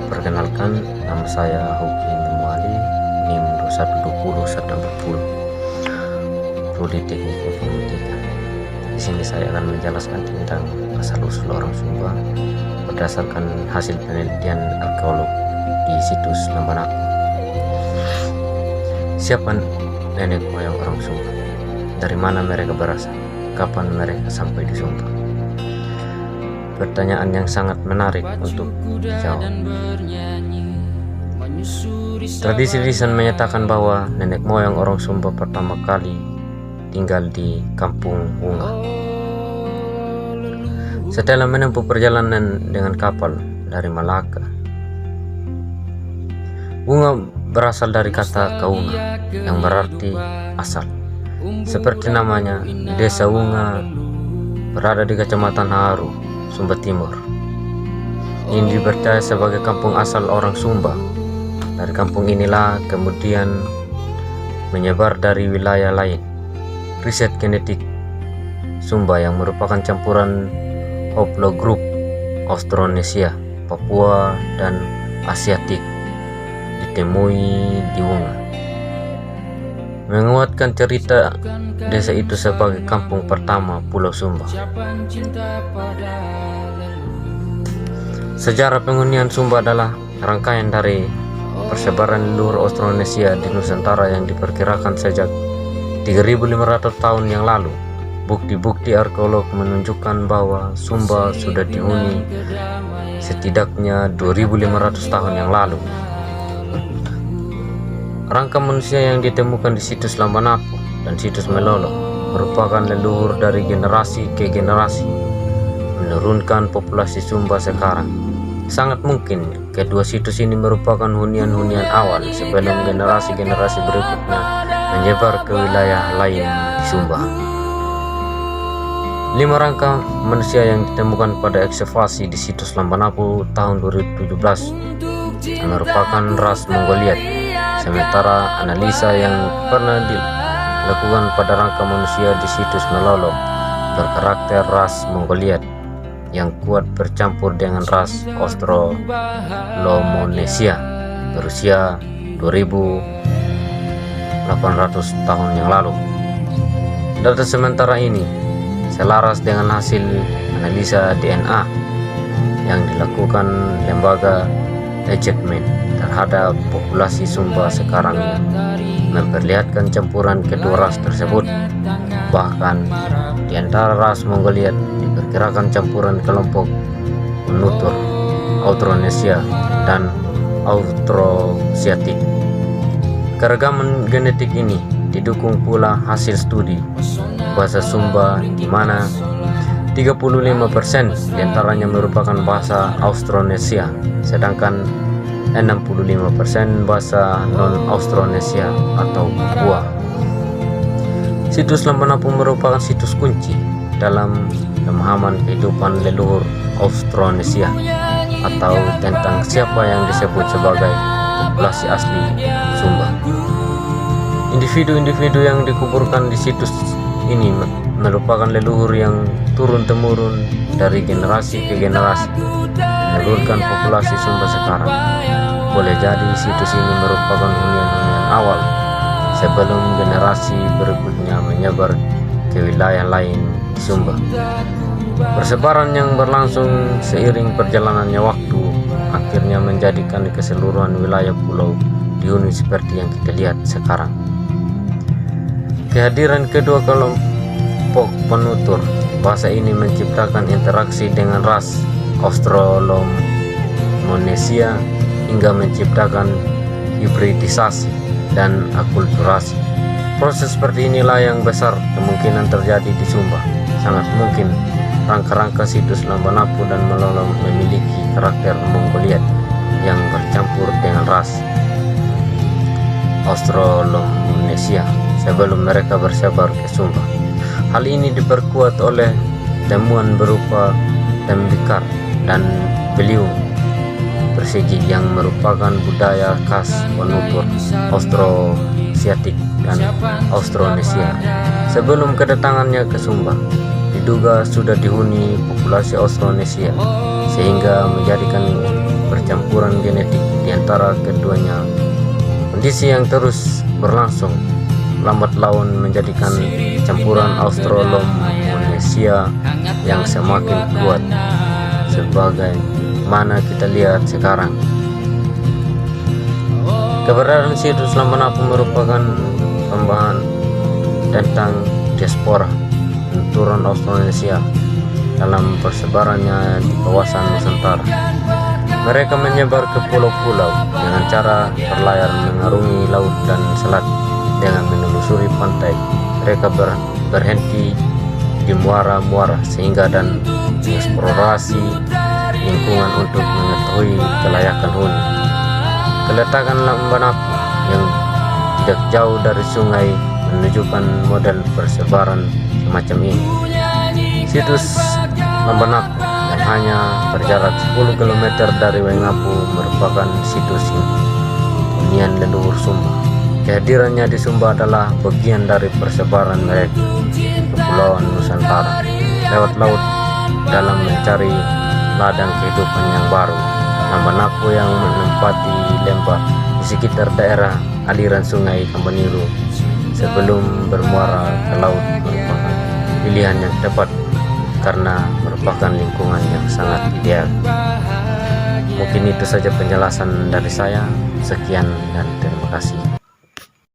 Perkenalkan, nama saya Hoki Muali, NIM 2120 Prodi Teknik Informatika. Di sini saya akan menjelaskan tentang asal-usul orang Sumba berdasarkan hasil penelitian arkeolog di situs Lambanako. Siapa nenek moyang orang Sumba? Dari mana mereka berasal? Kapan mereka sampai di Sumba? Pertanyaan yang sangat menarik untuk dijawab. Tradisi lisan menyatakan bahwa nenek moyang orang Sumba pertama kali tinggal di Kampung Wunga. Setelah menempuh perjalanan dengan kapal dari Malaka, Wunga berasal dari kata Kaunga yang berarti asal. Seperti namanya, Desa Wunga berada di Kecamatan Haru, Sumba Timur. Ini dipercaya sebagai kampung asal orang Sumba. Dari kampung inilah kemudian menyebar dari wilayah lain. Riset genetik Sumba yang merupakan campuran haplogrup Austronesia, Papua, dan Asiatik ditemui di Wunga, menguatkan cerita desa itu sebagai kampung pertama Pulau Sumba. Sejarah penghunian Sumba adalah rangkaian dari persebaran leluhur Austronesia di Nusantara yang diperkirakan sejak 3.500 tahun yang lalu. Bukti-bukti arkeolog menunjukkan bahwa Sumba sudah dihuni setidaknya 2.500 tahun yang lalu. Rangka manusia yang ditemukan di situs Lambanako dan situs Melolo merupakan leluhur dari generasi ke generasi, menurunkan populasi Sumba sekarang. Sangat mungkin kedua situs ini merupakan hunian-hunian awal sebelum generasi-generasi berikutnya menyebar ke wilayah lain di Sumba. 5 rangka manusia yang ditemukan pada ekskavasi di situs Lambanako tahun 2017 merupakan ras Mongoliet, sementara analisa yang pernah dilakukan pada rangka manusia di situs Melolo berkarakter ras Mongoliet yang kuat bercampur dengan ras Australomonesia berusia 2.800 tahun yang lalu. Data sementara ini selaras dengan hasil analisa DNA yang dilakukan lembaga Eijkman terhadap populasi Sumba sekarang yang memperlihatkan campuran kedua ras tersebut. Bahkan di antara ras Mongoliet diperkirakan campuran kelompok penutur Austronesia dan Austrosiatik. Keragaman genetik ini didukung pula hasil studi bahasa Sumba di mana 35% diantaranya merupakan bahasa Austronesia, sedangkan 65% bahasa non-Austronesia atau Papua. Situs Lambanako merupakan situs kunci dalam pemahaman kehidupan leluhur Austronesia atau tentang siapa yang disebut sebagai populasi asli Sumba. Individu-individu yang dikuburkan di situs ini merupakan leluhur yang turun-temurun dari generasi ke generasi, menurunkan populasi Sumba sekarang. Boleh jadi situs ini merupakan hunian-hunian awal sebelum generasi berikutnya menyebar ke wilayah lain di Sumba. Persebaran yang berlangsung seiring perjalanannya waktu akhirnya menjadikan keseluruhan wilayah pulau dihuni seperti yang kita lihat sekarang. Kehadiran kedua kelompok penutur bahasa ini menciptakan interaksi dengan ras Australomonesia hingga menciptakan hibridisasi dan akulturasi. Proses seperti inilah yang besar kemungkinan terjadi di Sumba. Sangat mungkin rangka-rangka situs Lambanako dan Melolo memiliki karakter Mongoliet yang bercampur dengan ras Australomonesia sebelum mereka bersebar ke Sumba. Hal ini diperkuat oleh temuan berupa tembikar dan beliung persegi yang merupakan budaya khas penutur Austrosiatik dan Austronesia. Sebelum kedatangannya ke Sumba, diduga sudah dihuni populasi Austronesia, sehingga menjadikan campuran genetik di antara keduanya. Kondisi yang terus berlangsung lambat laun menjadikan campuran Australomonesia yang semakin kuat sebagai mana kita lihat sekarang. Keberadaan situs Lambanapa merupakan tambahan tentang diaspora turun Australanesia dalam persebarannya di kawasan Nusantara. Mereka menyebar ke pulau-pulau dengan cara berlayar mengarungi laut dan selat. Dengan menelusuri pantai, mereka berhenti di muara-muara sehingga dan mengeksplorasi lingkungan untuk mengetahui kelayakan huni. Keletakan Lambanapa yang tidak jauh dari sungai menunjukkan model persebaran semacam ini. Situs Lambanapa yang hanya berjarak 10 km dari Waingapu merupakan situs hunian leluhur Sumba. Kehadirannya di Sumba adalah bagian dari persebaran mereka ke Kepulauan Nusantara lewat laut dalam mencari ladang kehidupan yang baru. Lambanapa yang menempati lembah di sekitar daerah aliran sungai Kambaniru sebelum bermuara ke laut merupakan pilihan yang tepat karena merupakan lingkungan yang sangat ideal. Mungkin itu saja penjelasan dari saya. Sekian dan terima kasih.